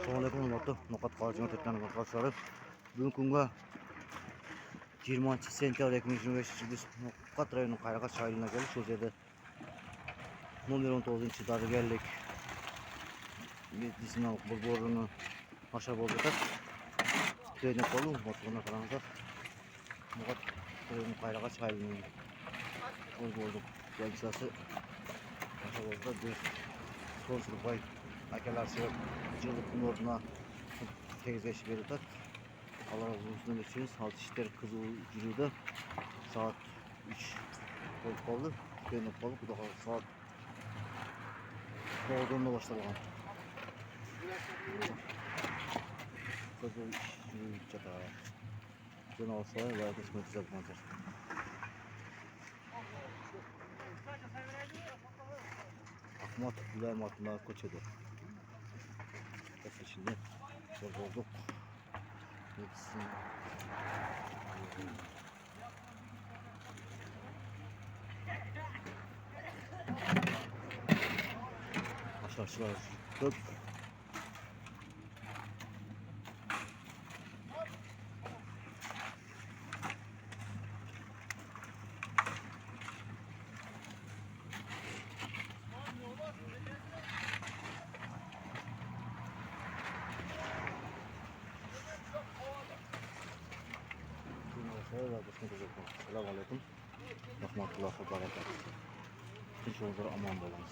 Assalamualaikum warahmatullahi wabarakatuh. Tekrar arkadaşlar. Bugün kunga 20 sentyabr 2025 biz Nokat rayonunun Kayrakat sahilına geldik. Şu yerde numara 19. darıgerlik medisinal borunu aşağı bozdular. Dönüp olun, motoruna karanlıkta. Nokat rayonunun Kayrakat sahilinin bozduk. Gelgisası aşağı bozdular. Bir son sınıfay akalar sebep cılıkın orduna tegizleşip verirler. Allah razı olsun demişsiniz. Halt işler kızı ucuydu. Saat 3 oldu. Dönüp kaldık. Bu da saat 9'da başladı. Kızı iş çata. Dön olsa veya kısmet güzel manzar. Ahmet Gülayım altında Koçe'de. Mesela şimdi bozduk. Medisin. Aşağılar dök. Selamünaleyküm. Rahmetullah ve berekatuhu. Bütün çocuklara aman olun.